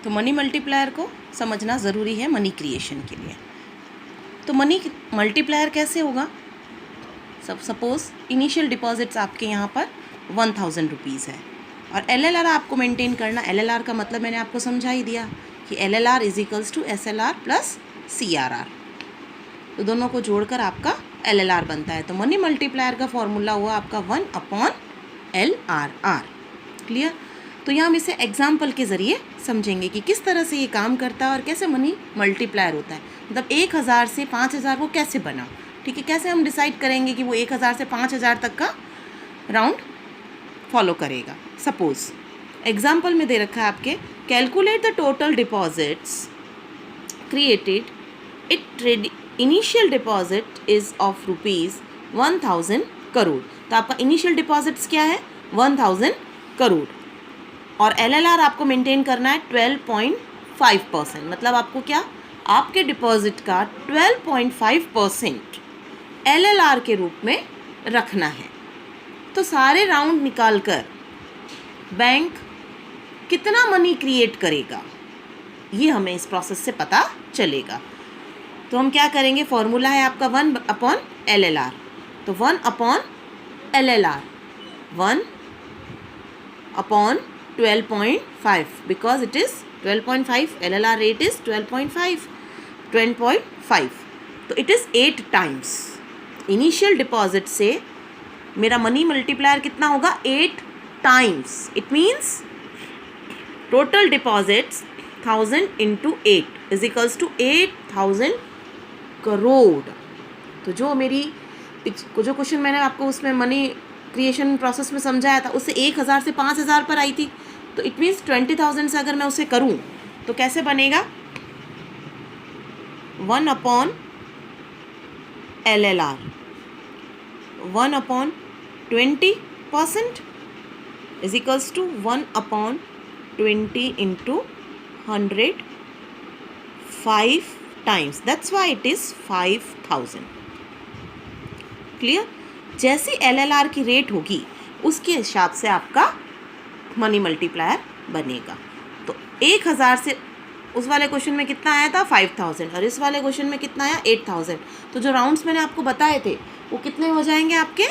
तो money multiplier को समझना ज़रूरी है मनी क्रिएशन के लिए। तो मनी मल्टीप्लायर कैसे होगा? सपोज़ इनिशियल डिपॉजिट्स आपके यहाँ पर 1000 रुपीज़ है और LLR आपको मेंटेन करना। LLR का मतलब मैंने आपको समझा ही दिया कि LLR is equals to SLR plus CRR। तो दोनों को जोड़कर आपका LLR बनता है। तो मनी मल्टीप्लायर का फॉर्मूला हुआ आपका 1/LRR। क्लियर? तो यहाँ हम इसे एग्जाम्पल के ज़रिए समझेंगे कि किस तरह से ये काम करता है और कैसे मनी मल्टीप्लायर होता है। मतलब 1000 से 5000 वो कैसे बना, ठीक है? कैसे हम डिसाइड करेंगे कि वो 1000 से 5000 तक का राउंड फॉलो करेगा। सपोज़ एग्जाम्पल में दे रखा है आपके, calculate the total deposits created it initial deposit is of ₹1000 crore. तो आपका इनिशियल डिपॉजिट्स क्या है? 1000 करोड़ और LLR आपको मेंटेन करना है 12.5%। मतलब आपको क्या, आपके डिपॉजिट का 12.5% LLR के रूप में रखना है। तो सारे राउंड निकालकर बैंक कितना मनी क्रिएट करेगा ये हमें इस प्रोसेस से पता चलेगा। तो हम क्या करेंगे, फॉर्मूला है आपका 1/LLR। तो 1/LLR 1/12.5 because it is 12.5, LLR rate is 12.5। तो it is 8 times. Initial deposit से मेरा मनी मल्टीप्लायर कितना होगा? 8 times. It means total deposits 1000 × 8 is equals to 8000 crore. तो जो मेरी जो क्वेश्चन मैंने आपको उसमें मनी क्रिएशन प्रोसेस में समझाया था उससे 1000 से 5000 पर आई थी। तो इट मीन्स 20,000 से अगर मैं उसे करूं तो कैसे बनेगा? 1/LLR 1/20% is equals to 1/20 × 100 5 times. That's why it is 5000. Clear? जैसी LLR की रेट होगी उसके हिसाब से आपका मनी मल्टीप्लायर बनेगा। तो 1000 से उस वाले क्वेश्चन में कितना आया था? 5000 और इस वाले क्वेश्चन में कितना आया? 8000। तो जो राउंड्स मैंने आपको बताए थे वो कितने हो जाएंगे आपके?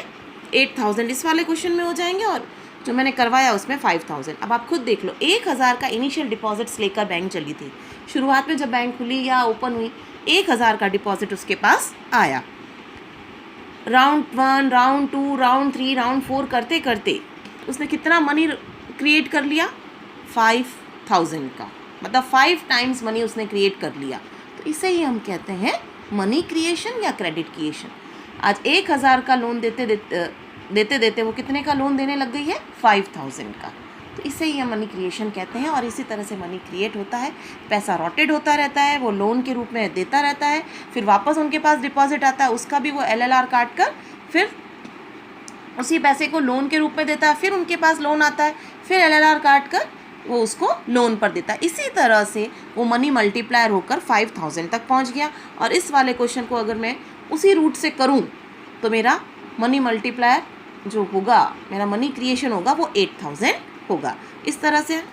8000 इस वाले क्वेश्चन में हो जाएंगे और जो मैंने करवाया उसमें 5000। अब आप खुद देख लो, 1000 का इनिशियल डिपॉजिट्स लेकर बैंक चली थी। शुरुआत में जब बैंक खुली या ओपन हुई 1000 का डिपॉजिट उसके पास आया। राउंड 1, राउंड 2, राउंड 3, राउंड 4 करते करते उसने कितना मनी क्रिएट कर लिया? 5000 का। मतलब 5 टाइम्स मनी उसने क्रिएट कर लिया। तो इसे ही हम कहते हैं मनी क्रिएशन या क्रेडिट क्रिएशन। आज 1000 का लोन देते देते वो कितने का लोन देने लग गई है? 5000 का। तो इसे ही हम मनी क्रिएशन कहते हैं। और इसी तरह से मनी क्रिएट होता है, पैसा रोटेट होता रहता है, वो लोन के रूप में देता रहता है, फिर वापस उनके पास डिपॉजिट आता है, उसका भी वो LLR काट कर फिर उसी पैसे को लोन के रूप में देता है, फिर उनके पास लोन आता है, फिर LLR काट कर वो उसको लोन पर देता है। इसी तरह से वो मनी मल्टीप्लायर होकर 5000 तक पहुंच गया। और इस वाले क्वेश्चन को अगर मैं उसी रूट से करूं तो मेरा मनी मल्टीप्लायर जो होगा, मेरा मनी क्रिएशन होगा वो 8000 होगा। इस तरह से